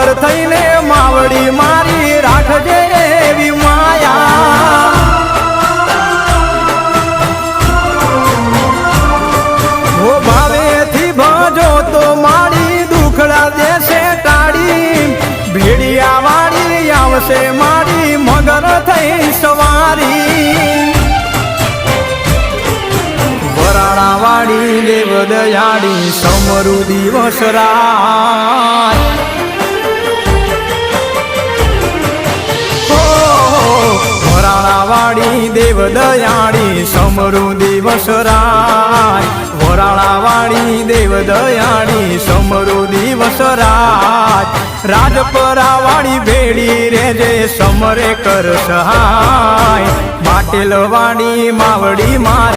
પાગલ થઈને માવડી મારી રાખજે એવી માયા ઓ ભાવેથી ભજો તો મારી દુખડા દેશે ટાળી ભેડિયા વાળી આવશે મારી મગર થઈ સવારી વરાણા વાળી દેવ દયાળી સમરુ દિવસ રાત વરાણા વાળી દેવ દયાળી સમરુ દિવસ રાત વરાણા વાળી દેવ દયાળી સમરુ દિવસ રાત રાજપરા વાળી ભેડી રેજે સમરે કર સહાય પાટેલ વાળી માવડી માર